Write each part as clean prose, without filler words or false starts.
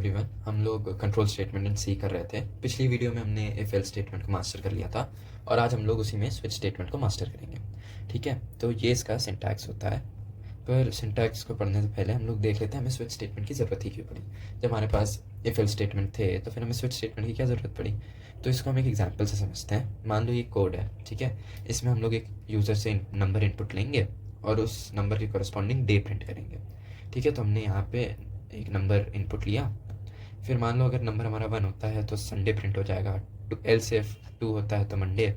Everyone, हम लोग control statement in सी कर रहे थे। पिछली वीडियो में हमने इफ एल्स स्टेटमेंट को मास्टर कर लिया था और आज हम लोग उसी में स्विच स्टेटमेंट को मास्टर करेंगे। ठीक है, तो ये इसका सिंटैक्स होता है। पर सिंटैक्स को पढ़ने से पहले हम लोग देख लेते हैं हमें स्विच स्टेटमेंट की ज़रूरत ही क्यों पड़ी। जब हमारे पास इफ एल्स स्टेटमेंट थे तो फिर हमें स्विच स्टेटमेंट की क्या ज़रूरत पड़ी। तो इसको हम एक एग्जाम्पल से समझते हैं। मान लो ये कोड है, ठीक है। इसमें हम लोग एक यूज़र से नंबर इनपुट लेंगे और उस नंबर के कॉरस्पॉन्डिंग डे प्रिंट करेंगे। ठीक है, तो हमने यहाँ पे एक नंबर इनपुट लिया। फिर मान लो अगर नंबर हमारा 1 होता है तो संडे प्रिंट हो जाएगा, एल्स इफ 2 होता है तो मंडे,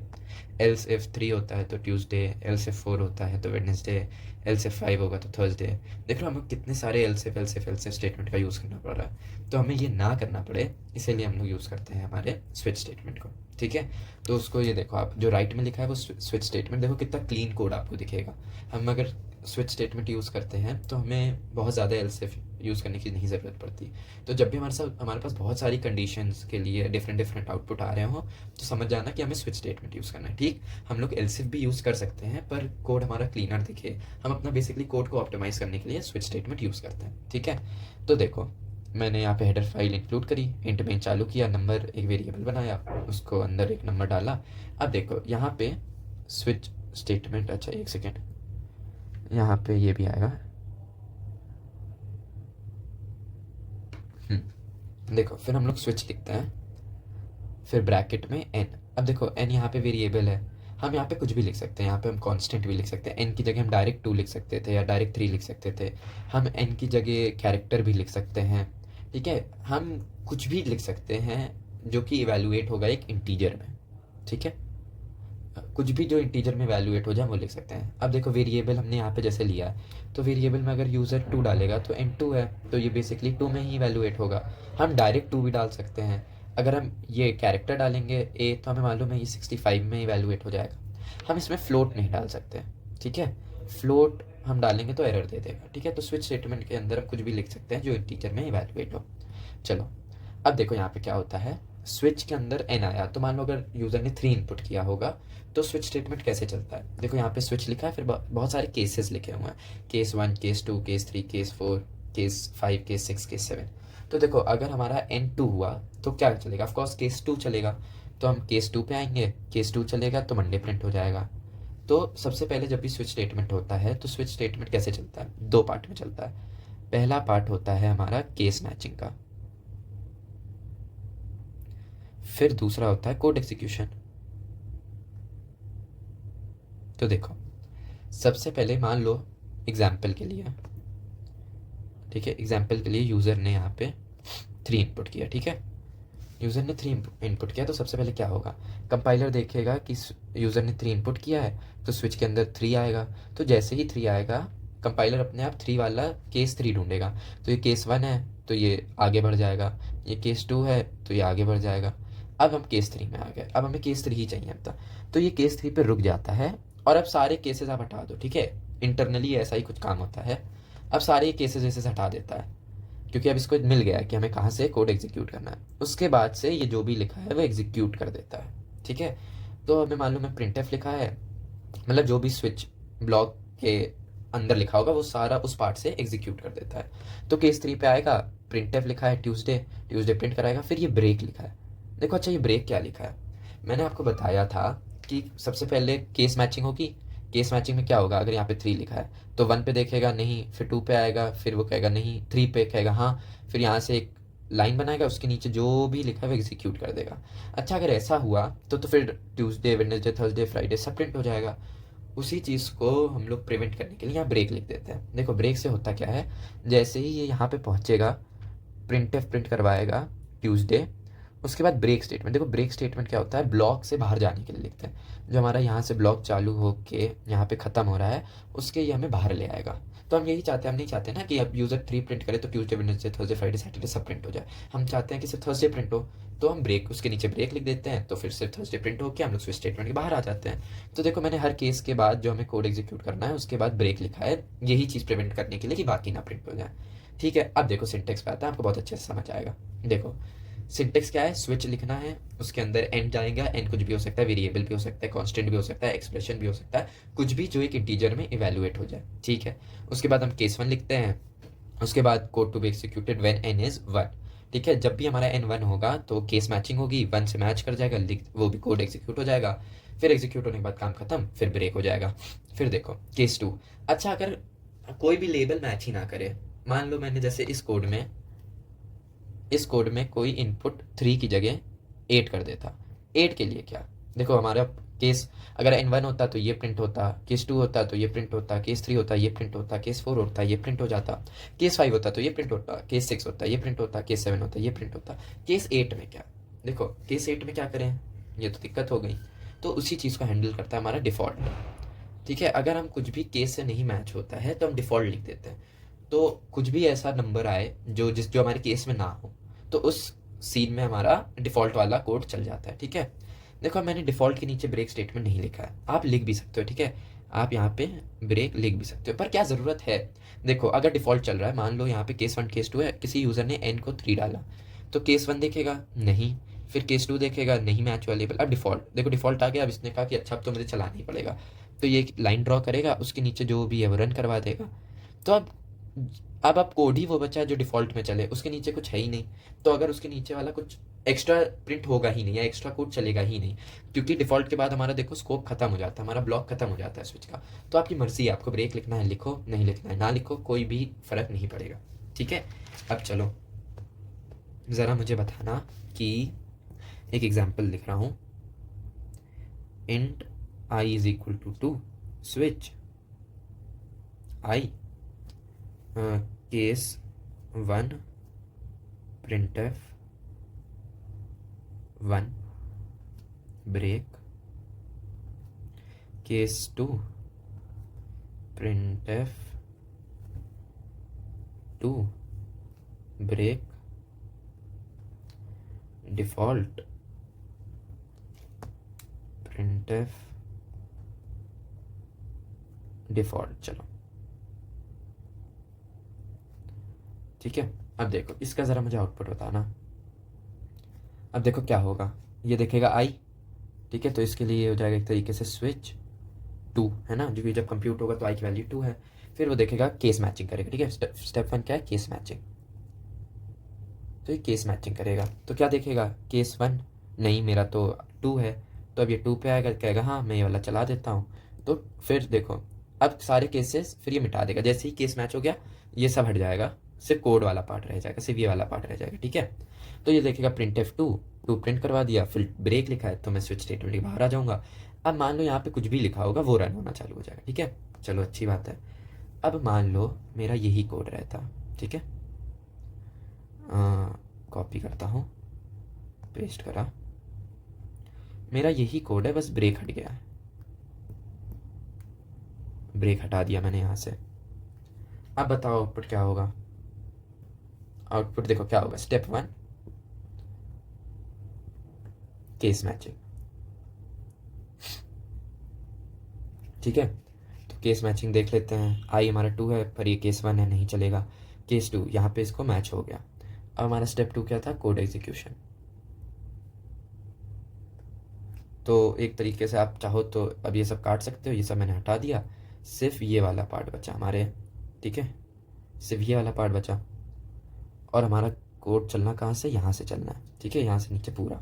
एल्स इफ 3 होता है तो ट्यूसडे, एल्स इफ 4 होता है तो वेडनेसडे, एल्स इफ 5 होगा तो थर्सडे। देख लो हमें कितने सारे एल्स इफ स्टेटमेंट का यूज़ करना पड़ रहा है। तो हमें ये ना करना पड़े इसीलिए हम लोग यूज़ करते हैं हमारे स्विच स्टेटमेंट को। ठीक है, तो उसको ये देखो, आप जो राइट में लिखा है वो स्विच स्टेटमेंट, देखो कितना क्लीन कोड आपको दिखेगा। हम अगर स्विच स्टेटमेंट यूज़ करते हैं तो हमें बहुत ज़्यादा एल्स इफ यूज़ करने की नहीं ज़रूरत पड़ती। तो जब भी हमारे पास बहुत सारी कंडीशंस के लिए डिफरेंट आउटपुट आ रहे हो तो समझ जाना कि हमें स्विच स्टेटमेंट यूज़ करना है। ठीक, हम लोग एल्स इफ भी यूज़ कर सकते हैं पर कोड हमारा क्लीनर दिखे, हम अपना बेसिकली कोड को ऑप्टिमाइज़ करने के लिए स्विच स्टेटमेंट यूज़ करते हैं। ठीक है, तो देखो मैंने यहाँ पे हेडर फाइल इंक्लूड करी, इंट मेन चालू किया, नंबर एक वेरिएबल बनाया, उसको अंदर एक नंबर डाला। अब देखो यहाँ पे स्विच स्टेटमेंट, अच्छा एक सेकेंड, यहाँ पे ये भी आएगा। देखो फिर हम लोग स्विच लिखते हैं, फिर ब्रैकेट में एन। अब देखो एन यहाँ पे वेरिएबल है, हम यहाँ पे कुछ भी लिख सकते हैं। यहाँ पे हम कांस्टेंट भी लिख सकते हैं, एन की जगह हम डायरेक्ट 2 लिख सकते थे या डायरेक्ट 3 लिख सकते थे। हम एन की जगह कैरेक्टर भी लिख सकते हैं। ठीक है, हम कुछ भी लिख सकते हैं जो कि इवेलुएट होगा एक इंटीजर में। ठीक है, कुछ भी जो इंटीजर में वैल्यूएट हो जाए वो लिख सकते हैं। अब देखो वेरिएबल हमने यहाँ पे जैसे लिया है तो वेरिएबल में अगर यूज़र 2 डालेगा तो n2 है तो ये बेसिकली 2 में ही वैल्यूएट होगा। हम डायरेक्ट 2 भी डाल सकते हैं। अगर हम ये कैरेक्टर डालेंगे a तो हमें मालूम है ये 65 में ही वैल्यूएट हो जाएगा। हम इसमें फ्लोट नहीं डाल सकते। ठीक है, फ्लोट हम डालेंगे तो एरर दे देगा। ठीक है, तो स्विच स्टेटमेंट के अंदर हम कुछ भी लिख सकते हैं जो इंटीजर में इवैल्यूएट हो। चलो अब देखो यहाँ पे क्या होता है, स्विच के अंदर n आया तो मान लो अगर यूज़र ने 3 इनपुट किया होगा तो स्विच स्टेटमेंट कैसे चलता है। देखो यहाँ पे स्विच लिखा है, फिर बहुत सारे केसेस लिखे हुए हैं, case 1, case 2, case 3, case 4, case 5, case 6, case 7। तो देखो अगर हमारा n2 हुआ तो क्या चलेगा, ऑफकोर्स केस 2 चलेगा। तो हम केस 2 पे आएंगे, केस 2 चलेगा तो मंडे प्रिंट हो जाएगा। तो सबसे पहले जब भी स्विच स्टेटमेंट होता है तो स्विच स्टेटमेंट कैसे चलता है, 2 पार्ट में चलता है। पहला पार्ट होता है हमारा केस मैचिंग का, फिर दूसरा होता है कोड एग्जीक्यूशन। तो देखो सबसे पहले मान लो एग्जाम्पल के लिए, ठीक है, एग्जाम्पल के लिए यूज़र ने यहाँ पे 3 इनपुट किया। ठीक है, यूज़र ने 3 इनपुट किया तो सबसे पहले क्या होगा, कंपाइलर देखेगा कि यूज़र ने 3 इनपुट किया है तो स्विच के अंदर 3 आएगा। तो जैसे ही 3 आएगा कंपाइलर अपने आप 3 वाला केस 3 ढूंढेगा। तो ये केस 1 है तो ये आगे बढ़ जाएगा, ये केस 2 है तो ये आगे बढ़ जाएगा। अब हम केस 3 में आ गए, अब हमें केस 3 ही चाहिए था तो ये केस 3 पे रुक जाता है और अब सारे केसेस आप हटा दो। ठीक है, इंटरनली ऐसा ही कुछ काम होता है। अब सारे केसेस वेसेस हटा देता है क्योंकि अब इसको मिल गया कि हमें कहाँ से कोड एग्जीक्यूट करना है। उसके बाद से ये जो भी लिखा है वो एग्जीक्यूट कर देता है। ठीक है, तो हमें मालूम है प्रिंटफ लिखा है, मतलब जो भी स्विच ब्लॉक के अंदर लिखा होगा वो सारा उस पार्ट से एग्जीक्यूट कर देता है। तो केस 3 पे आएगा, प्रिंटफ लिखा है ट्यूसडे, ट्यूसडे प्रिंट कराएगा। फिर ये ब्रेक लिखा है, देखो अच्छा ये ब्रेक क्या लिखा है, मैंने आपको बताया था कि सबसे पहले केस मैचिंग होगी। केस मैचिंग में क्या होगा, अगर यहाँ पे 3 लिखा है तो 1 पे देखेगा नहीं, फिर 2 पे आएगा, फिर वो कहेगा नहीं, 3 पे कहेगा हाँ, फिर यहाँ से एक लाइन बनाएगा, उसके नीचे जो भी लिखा है वो एग्जीक्यूट कर देगा। अच्छा अगर ऐसा हुआ तो फिर ट्यूसडे, वेडनेसडे, थर्सडे, फ्राइडे सब प्रिंट हो जाएगा। उसी चीज़ को हम लोग प्रिवेंट करने के लिए यहाँ ब्रेक लिख देते हैं। देखो ब्रेक से होता क्या है, जैसे ही ये यहाँ पे पहुँचेगा प्रिंट करवाएगा ट्यूसडे, उसके बाद ब्रेक स्टेटमेंट। देखो ब्रेक स्टेटमेंट क्या होता है, ब्लॉक से बाहर जाने के लिए लिखते हैं। जो हमारा यहाँ से ब्लॉक चालू हो के यहाँ पे ख़त्म हो रहा है उसके ये हमें बाहर ले आएगा। तो हम यही चाहते हैं, हम नहीं चाहते ना कि अब यूज़र 3 प्रिंट करे तो Tuesday, Wednesday, Thursday, Friday, Saturday सब प्रिंट हो जाए। हम चाहते हैं कि सिर्फ थर्सडे प्रिंट हो, तो हम ब्रेक उसके नीचे ब्रेक लिख देते हैं, तो फिर सिर्फ थर्सडे प्रिंट हो के हम लोग स्विच स्टेटमेंट के बाहर आ जाते हैं। तो देखो मैंने हर केस के बाद जो हमें कोड एग्जीक्यूट करना है उसके बाद ब्रेक लिखा है, यही चीज़ प्रिवेंट करने के लिए कि बाकी ना प्रिंट हो जाए। ठीक है, अब देखो सिंटेक्स पे आता है, आपको बहुत अच्छे से समझ आएगा। देखो सिंटेक्स क्या है, स्विच लिखना है, उसके अंदर एन जाएगा, एन कुछ भी हो सकता है, वेरिएबल भी हो सकता है, कांस्टेंट भी हो सकता है, एक्सप्रेशन भी हो सकता है, कुछ भी जो एक इंटीजर में इवैल्यूएट हो जाए। ठीक है, उसके बाद हम केस 1 लिखते हैं, उसके बाद code to be executed when n is 1। ठीक है, जब भी हमारा N1 होगा तो केस मैचिंग होगी, 1 से मैच कर जाएगा, वो भी कोड एग्जीक्यूट हो जाएगा, फिर एग्जीक्यूट होने के बाद काम खत्म, फिर ब्रेक हो जाएगा। फिर देखो केस 2। अच्छा, अगर कोई भी लेबल मैच ही ना करे, मान लो मैंने जैसे इस कोड में कोई इनपुट 3 की जगह 8 कर देता। 8 के लिए क्या, देखो हमारा केस अगर N1 होता तो ये प्रिंट होता, केस 2 होता तो ये प्रिंट होता, केस 3 होता ये प्रिंट होता, केस 4 होता ये प्रिंट हो जाता, केस 5 होता तो ये प्रिंट होता, केस 6 होता ये प्रिंट होता, केस 7 होता ये प्रिंट होता। केस 8 में क्या, देखो केस 8 में क्या करें, ये तो दिक्कत हो गई। तो उसी चीज़ को हैंडल करता है हमारा डिफ़ॉल्ट। ठीक है, अगर हम कुछ भी केस से नहीं मैच होता है तो हम डिफ़ॉल्ट लिख देते हैं। तो कुछ भी ऐसा नंबर आए जो हमारे केस में ना हो, तो उस सीन में हमारा डिफ़ॉल्ट वाला कोड चल जाता है। ठीक है, देखो मैंने डिफ़ॉल्ट के नीचे ब्रेक स्टेटमेंट नहीं लिखा है, आप लिख भी सकते हो। ठीक है, आप यहाँ पे ब्रेक लिख भी सकते हो, पर क्या ज़रूरत है। देखो अगर डिफ़ॉल्ट चल रहा है, मान लो यहाँ पे केस 1 केस 2 है, किसी यूज़र ने n को 3 डाला, तो केस 1 देखेगा नहीं, फिर केस 2 देखेगा नहीं मैच वाला लेबल। अब डिफ़ॉल्ट देखो, डिफ़ॉल्ट आ गया। अब इसने कहा कि अच्छा अब तो मुझे चलाना ही पड़ेगा, तो ये एक लाइन ड्रॉ करेगा, उसके नीचे जो भी है वो रन करवा देगा। तो अब कोड ही वो बचा है जो डिफ़ॉल्ट में चले, उसके नीचे कुछ है ही नहीं। तो अगर उसके नीचे वाला कुछ एक्स्ट्रा प्रिंट होगा ही नहीं या एक्स्ट्रा कोड चलेगा ही नहीं, क्योंकि डिफ़ॉल्ट के बाद हमारा देखो स्कोप खत्म हो जाता है, हमारा ब्लॉक खत्म हो जाता है स्विच का। तो आपकी मर्ज़ी है, आपको ब्रेक लिखना है लिखो, नहीं लिखना है ना लिखो, कोई भी फ़र्क नहीं पड़ेगा। ठीक है, अब चलो ज़रा मुझे बताना कि एक एग्जाम्पल लिख रहा हूँ, int i is equal to 2 switch i case 1 printf 1 break, case 2 printf 2 break, default printf default. चलो ठीक है, अब देखो इसका ज़रा मुझे आउटपुट बताना। अब देखो क्या होगा, ये देखेगा आई। ठीक है, तो इसके लिए हो जाएगा एक तरीके से स्विच 2 है ना, जो कि जब कंप्यूट होगा तो आई की वैल्यू 2 है। फिर वो देखेगा केस मैचिंग करेगा। ठीक है, स्टेप 1 क्या है, केस मैचिंग। तो ये केस मैचिंग करेगा तो क्या देखेगा, केस 1 नहीं मेरा तो 2 है, तो अब ये 2 पे आएगा, कहेगा हाँ मैं ये वाला चला देता हूँ। तो फिर देखो अब सारे केसेस फिर ये मिटा देगा, जैसे ही केस मैच हो गया ये सब हट जाएगा, सिर्फ कोड वाला पार्ट रह जाएगा, सिर्फ ये वाला पार्ट रह जाएगा। ठीक है, तो ये देखेगा printf 2 प्रिंट करवा दिया, फिर ब्रेक लिखा है तो मैं स्विच स्टेटमेंट के बाहर आ जाऊँगा। अब मान लो यहाँ पे कुछ भी लिखा होगा वो रन होना चालू हो जाएगा। ठीक है, चलो अच्छी बात है। अब मान लो मेरा यही कोड रहता, ठीक है, कॉपी करता हूँ, पेस्ट करा, मेरा यही कोड है, बस ब्रेक हट गया है, ब्रेक हटा दिया मैंने यहाँ से। अब बताओ आउटपुट क्या होगा। आउटपुट देखो क्या होगा, स्टेप 1 केस मैचिंग। ठीक है, तो केस मैचिंग देख लेते हैं। आई हमारा 2 है पर ये केस 1 है, नहीं चलेगा। केस 2 यहाँ पे इसको मैच हो गया। अब हमारा स्टेप 2 क्या था, कोड एग्जीक्यूशन। तो एक तरीके से आप चाहो तो अब ये सब काट सकते हो, ये सब मैंने हटा दिया, सिर्फ ये वाला पार्ट बचा हमारे। ठीक है, सिर्फ ये वाला पार्ट बचा और हमारा कोड चलना कहाँ से, यहाँ से चलना है। ठीक है, यहाँ से नीचे पूरा।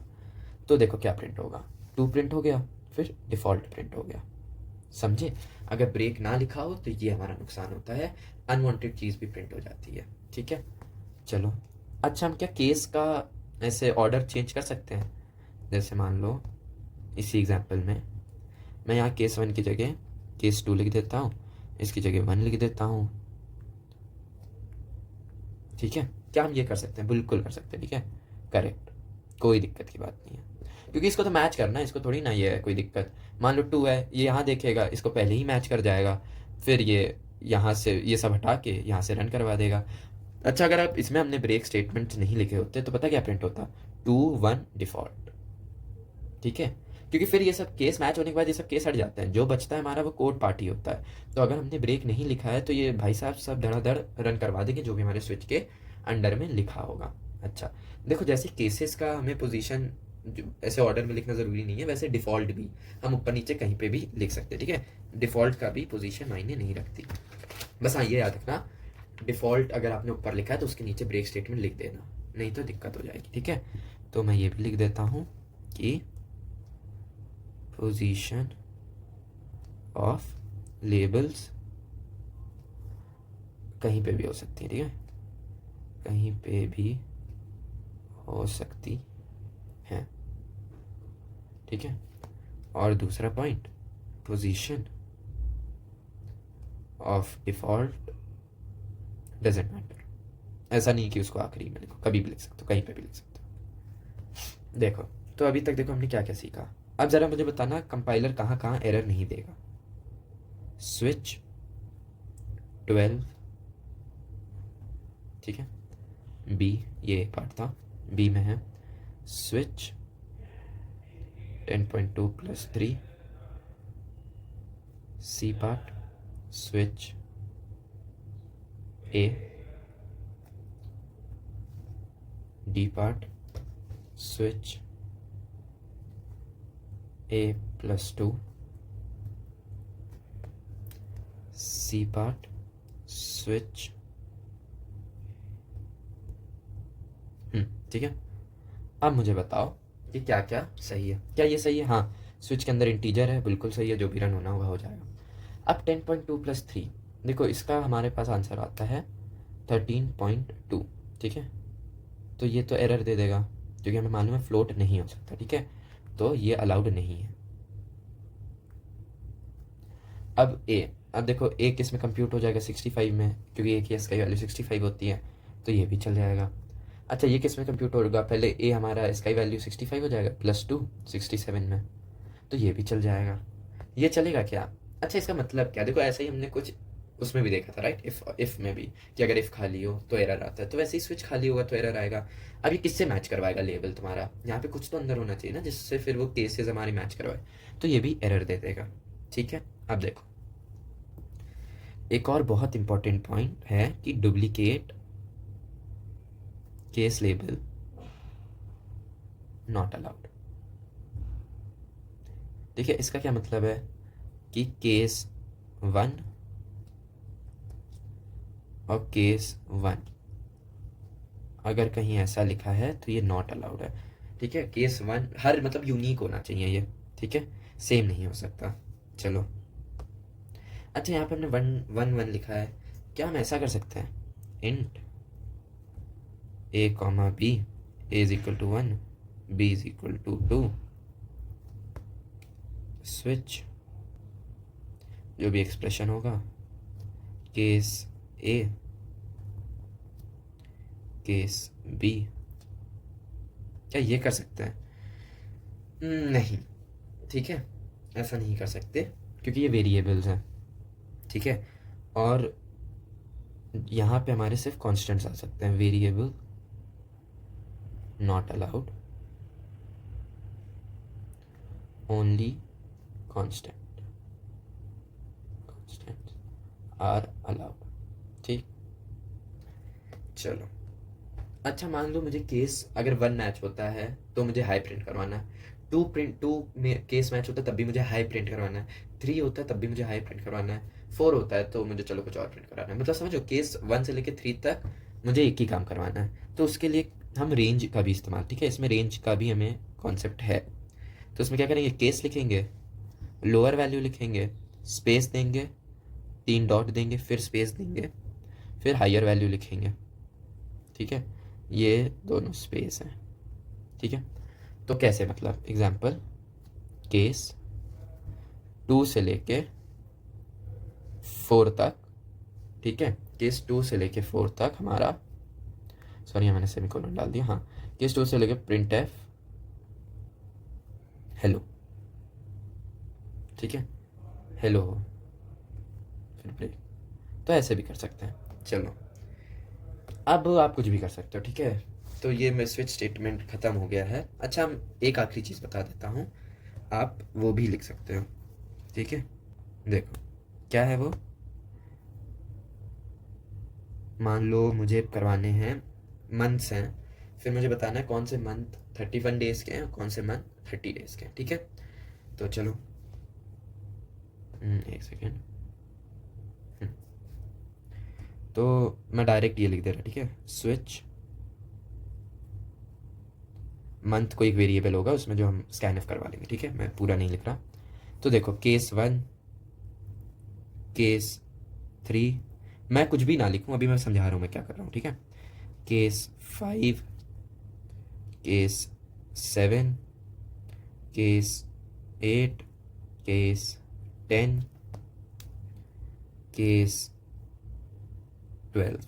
तो देखो क्या प्रिंट होगा, 2 प्रिंट हो गया, फिर डिफ़ॉल्ट प्रिंट हो गया। समझे, अगर ब्रेक ना लिखा हो तो ये हमारा नुकसान होता है, अनवांटेड चीज़ भी प्रिंट हो जाती है। ठीक है, चलो अच्छा हम क्या केस का ऐसे ऑर्डर चेंज कर सकते हैं। जैसे मान लो इसी एग्जांपल में मैं यहाँ केस 1 की जगह केस 2 लिख देता हूँ, इसकी जगह 1 लिख देता हूँ। ठीक है, क्या हम ये कर सकते हैं, बिल्कुल कर सकते हैं। ठीक है, करेक्ट, कोई दिक्कत की बात नहीं है, क्योंकि इसको तो मैच करना है, इसको थोड़ी ना ये है कोई दिक्कत। मान लो 2 है, ये यहाँ देखेगा, इसको पहले ही मैच कर जाएगा, फिर ये यहाँ से ये सब हटा के यहाँ से रन करवा देगा। अच्छा, अगर आप इसमें हमने ब्रेक स्टेटमेंट नहीं लिखे होते तो पता क्या प्रिंट होता, 2 1 डिफ़ॉल्ट। ठीक है, क्योंकि फिर ये सब केस मैच होने के बाद ये सब केस हट जाते हैं, जो बचता है हमारा वो कोड पार्ट ही होता है। तो अगर हमने ब्रेक नहीं लिखा है तो ये भाई साहब सब धड़ाधड़ रन करवा देंगे जो भी हमारे स्विच के अंडर में लिखा होगा। अच्छा देखो, जैसे केसेस का हमें पोजीशन ऐसे ऑर्डर में लिखना ज़रूरी नहीं है, वैसे डिफ़ॉल्ट भी हम ऊपर नीचे कहीं पे भी लिख सकते हैं। ठीक है, डिफ़ॉल्ट का भी पोजीशन मायने नहीं रखती। बस हाँ ये याद रखना, डिफ़ॉल्ट अगर आपने ऊपर लिखा है तो उसके नीचे ब्रेक स्टेटमेंट लिख देना, नहीं तो दिक्कत हो जाएगी, ठीक है। तो मैं ये भी लिख देता हूँ कि पोजीशन ऑफ लेबल्स कहीं पे भी हो सकती है, ठीक है, कहीं पे भी हो सकती है, ठीक है। और दूसरा point, position of default doesn't matter. ऐसा नहीं कि उसको आखिरी में लिखो, कभी भी लिख सकते हो, कहीं पे भी लिख सकते हो। देखो, तो अभी तक देखो हमने क्या क्या सीखा। अब ज़रा मुझे बताना कंपाइलर कहाँ कहाँ एरर नहीं देगा। स्विच 12, ठीक है, बी, ये पार्ट था, बी में है स्विच 10.2+3, सी पार्ट स्विच ए, D part switch A+2, C part switch, ठीक है। अब मुझे बताओ कि क्या क्या सही है, क्या ये सही है? हाँ, स्विच के अंदर इंटीजर है, बिल्कुल सही है, जो भी रन होना होगा हो जाएगा। अब 10.2+3, देखो इसका हमारे पास आंसर आता है 13.2, ठीक है। तो ये तो एरर दे देगा क्योंकि हमें मालूम है फ्लोट नहीं हो सकता, ठीक है, तो ये अलाउड नहीं है। अब अब देखो ए किस में कंप्यूट हो जाएगा? 65 में, क्योंकि ए की एस की वैल्यू 65 होती है, तो ये भी चल जाएगा। अच्छा, ये किस में कंप्यूट होगा? पहले ए हमारा इसका वैल्यू 65 हो जाएगा, +2 67 में, तो ये भी चल जाएगा। ये चलेगा क्या? अच्छा, इसका मतलब क्या? देखो ऐसे ही हमने कुछ उसमें भी देखा था, राइट, इफ में भी, कि अगर इफ खाली हो तो एरर आता है, तो वैसे ही स्विच खाली होगा तो एरर आएगा। अब ये किससे मैच करवाएगा लेवल तुम्हारा? यहाँ पे कुछ तो अंदर होना चाहिए ना जिससे फिर वो केसेस हमारी मैच करवाए, तो ये भी एरर दे देगा, ठीक है। अब देखो, एक और बहुत इंपॉर्टेंट पॉइंट है कि duplicate case label not allowed. देखिए इसका क्या मतलब है कि केस 1 और केस 1 अगर कहीं ऐसा लिखा है तो ये नॉट अलाउड है, ठीक है। केस 1 हर मतलब यूनिक होना चाहिए ये, ठीक है, सेम नहीं हो सकता। चलो, अच्छा यहाँ पे हमने 1 1 1 लिखा है, क्या हम ऐसा कर सकते हैं? Int a, b, a is equal to 1, b is equal to 2, switch जो भी एक्सप्रेशन होगा, केस ए, केस बी। क्या ये कर सकते हैं? नहीं, ठीक है, ऐसा नहीं कर सकते क्योंकि ये वेरिएबल्स हैं, ठीक है। और यहाँ पे हमारे सिर्फ कॉन्स्टेंट्स आ सकते हैं, variable not allowed, only constant, constant are allowed, ठीक। चलो, अच्छा मान लो मुझे केस अगर 1 मैच होता है तो मुझे हाई प्रिंट करवाना है, 2 में केस मैच होता है तब भी मुझे हाई प्रिंट करवाना है, 3 होता है तब भी मुझे हाई प्रिंट करवाना है, 4 होता है तो मुझे चलो कुछ और प्रिंट करवाना है। मतलब समझो, केस 1 से लेकर 3 तक मुझे एक ही काम करवाना है, तो उसके लिए हम रेंज का भी इस्तेमाल, ठीक है, इसमें रेंज का भी हमें कॉन्सेप्ट है। तो इसमें क्या करेंगे? केस लिखेंगे, लोअर वैल्यू लिखेंगे, स्पेस देंगे, 3 डॉट देंगे, फिर स्पेस देंगे, फिर हायर वैल्यू लिखेंगे, ठीक है। ये दोनों स्पेस हैं, ठीक है। तो कैसे? मतलब एग्जाम्पल, केस 2 से लेके 4 तक, ठीक है, केस 2 से लेके 4 तक हमारा, सॉरी यहाँ मैंने सेमीकोलन डाल दिया, हाँ, केस 2 से लेके प्रिंट एफ हेलो, ठीक है, हेलो, फिर ब्रेक। तो ऐसे भी कर सकते हैं। चलो, अब आप कुछ भी कर सकते हो, ठीक है। तो ये मैं स्विच स्टेटमेंट ख़त्म हो गया है। अच्छा, हम एक आखिरी चीज़ बता देता हूँ, आप वो भी लिख सकते हो, ठीक है। देखो क्या है वो, मान लो मुझे करवाने हैं मंथ्स हैं, फिर मुझे बताना है कौन से मंथ 31 डेज़ के हैं और कौन से मंथ 30 डेज़ के हैं, ठीक है। तो चलो, एक सेकेंड, तो मैं डायरेक्ट ये लिख दे रहा, ठीक है, स्विच मंथ कोई एक वेरिएबल होगा उसमें जो हम स्कैन ऑफ करवा लेंगे, ठीक है। मैं पूरा नहीं लिख रहा। तो देखो केस 1, केस 3, मैं कुछ भी ना लिखूं, अभी मैं समझा रहा हूँ मैं क्या कर रहा हूँ, ठीक है। Case 5, case 7, case 8, case 10, case 12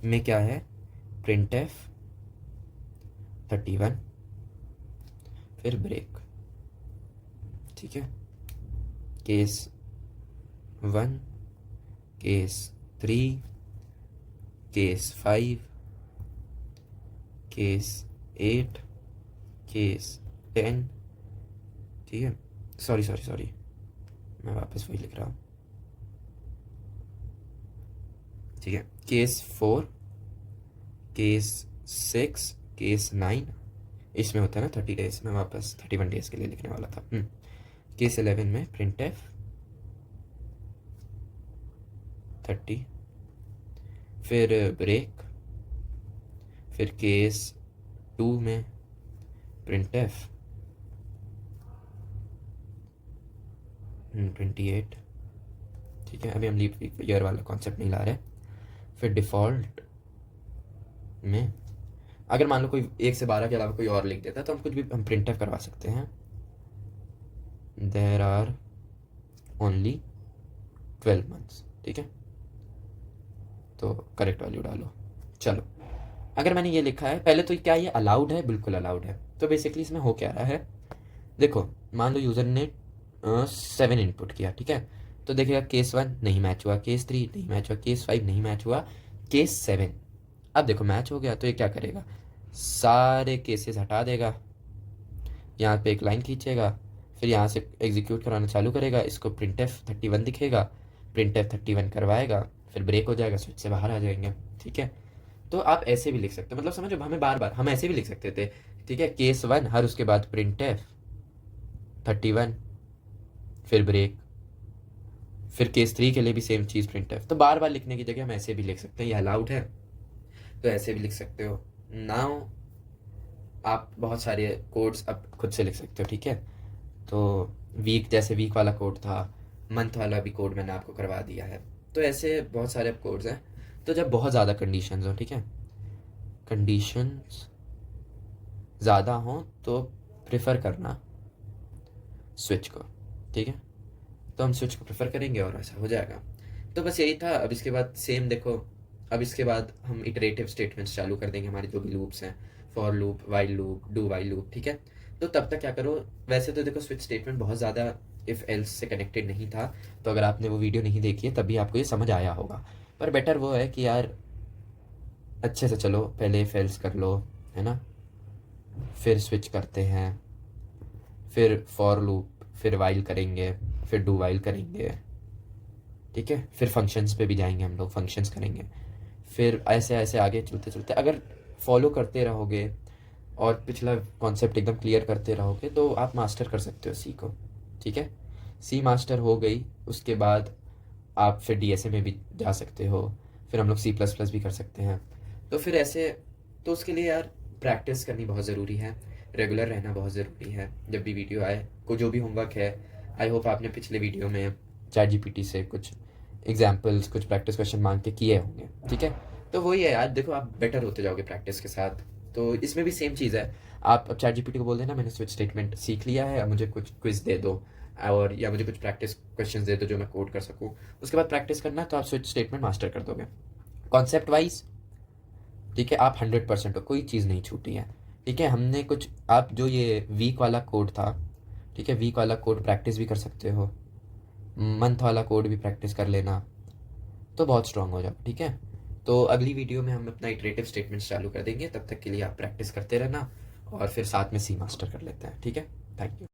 में क्या है, printf 31, फिर ब्रेक, ठीक है। Case 1, case 3, case 5, case 8, case 10, ठीक है। सॉरी मैं वापस वही लिख रहा हूँ, ठीक है। केस 4, केस 6, केस 9, इसमें होता है ना 30 डेज, मैं वापस 31 डेज के लिए लिखने वाला था। केस 11 में printf 30, फिर ब्रेक, फिर केस 2 में printf 28, ठीक है। अभी हम लीप ईयर वाला कॉन्सेप्ट नहीं ला रहे। फिर डिफ़ॉल्ट में अगर मान लो कोई 1 से 12 के अलावा कोई और लिख देता तो हम कुछ भी हम प्रिंट करवा सकते हैं। देयर आर ओनली 12 मंथ्स, ठीक है। तो करेक्ट वैल्यू डालो। चलो, अगर मैंने ये लिखा है पहले, तो क्या ये अलाउड है? बिल्कुल अलाउड है। तो बेसिकली इसमें हो क्या रहा है, देखो मान लो यूज़र ने 7 इनपुट किया, ठीक है। तो देखेगा केस 1 नहीं मैच हुआ, केस 3 नहीं मैच हुआ, केस 5 नहीं मैच हुआ, केस 7 अब देखो मैच हो गया। तो ये क्या करेगा, सारे केसेस हटा देगा, यहाँ पे एक लाइन खींचेगा, फिर यहाँ से एग्जीक्यूट कराना चालू करेगा, इसको printf 31 दिखेगा, printf 31 करवाएगा, फिर ब्रेक हो जाएगा, स्विच से बाहर आ जाएंगे, ठीक है। तो आप ऐसे भी लिख सकते हो, मतलब समझो, हमें बार बार हम ऐसे भी लिख सकते थे, ठीक है। केस 1 हर उसके बाद printf 31, फिर ब्रेक, फिर केस 3 के लिए भी सेम चीज़ printf। तो बार बार लिखने की जगह हम ऐसे भी लिख सकते हैं, ये अलाउड है, तो ऐसे भी लिख सकते हो। नाउ आप बहुत सारे कोड्स अब खुद से लिख सकते हो, ठीक है। तो वीक, जैसे वीक वाला कोड था, मंथ वाला भी कोड मैंने आपको करवा दिया है। तो ऐसे बहुत सारे अब कोड्स हैं। तो जब बहुत ज़्यादा कंडीशंस हो, ठीक है, कंडीशंस ज़्यादा हों तो प्रेफर करना स्विच को, ठीक है। तो हम स्विच को प्रेफर करेंगे और ऐसा हो जाएगा। तो बस यही था। अब इसके बाद सेम देखो, अब इसके बाद हम इटरेटिव स्टेटमेंट्स चालू कर देंगे, हमारे जो भी लूप्स हैं, for loop, while loop, do while loop, ठीक है। तो तब तक क्या करो, वैसे तो देखो स्विच स्टेटमेंट बहुत ज़्यादा इफ़ एल्स से कनेक्टेड नहीं था, तो अगर आपने वो वीडियो नहीं देखी है तभी आपको ये समझ आया होगा। पर बेटर वो है कि यार अच्छे से चलो, पहले इफ एल्स कर लो, है ना, फिर स्विच करते हैं, फिर फॉर लूप, फिर वाइल करेंगे, फिर डू वाइल करेंगे, ठीक है। फिर फंक्शंस पे भी जाएंगे हम लोग, फंक्शंस करेंगे, फिर ऐसे ऐसे आगे चलते चलते अगर फॉलो करते रहोगे और पिछला कॉन्सेप्ट एकदम क्लियर करते रहोगे तो आप मास्टर कर सकते हो सी को, ठीक है। सी मास्टर हो गई, उसके बाद आप फिर डीएसए में भी जा सकते हो, फिर हम लोग सी प्लस प्लस भी कर सकते हैं। तो फिर ऐसे, तो उसके लिए यार प्रैक्टिस करनी बहुत ज़रूरी है, रेगुलर रहना बहुत ज़रूरी है। जब भी वीडियो आए, को जो भी होमवर्क है, आई होप आपने पिछले वीडियो में ChatGPT से कुछ एग्जाम्पल्स, कुछ प्रैक्टिस क्वेश्चन मांग के किए होंगे, ठीक है। तो वही है यार, देखो आप बेटर होते जाओगे प्रैक्टिस के साथ। तो इसमें भी सेम चीज़ है, आप अब ChatGPT को बोल देना मैंने स्विच स्टेटमेंट सीख लिया है, अब मुझे कुछ क्विज दे दो, और या मुझे कुछ प्रैक्टिस क्वेश्चंस दे दो जो मैं कोड कर सकूँ। उसके बाद प्रैक्टिस करना, तो आप स्विच स्टेटमेंट मास्टर कर दोगे कॉन्सेप्ट वाइज, ठीक है। आप 100% हो, कोई चीज़ नहीं छूटी है, ठीक है। हमने कुछ, आप जो ये वीक वाला कोड था, ठीक है, वीक वाला कोड प्रैक्टिस भी कर सकते हो, मंथ वाला कोड भी प्रैक्टिस कर लेना, तो बहुत स्ट्रांग हो जाओ, ठीक है। तो अगली वीडियो में हम अपना इटरेटिव स्टेटमेंट्स चालू कर देंगे, तब तक के लिए आप प्रैक्टिस करते रहना और फिर साथ में सी मास्टर कर लेते हैं, ठीक है। Thank you.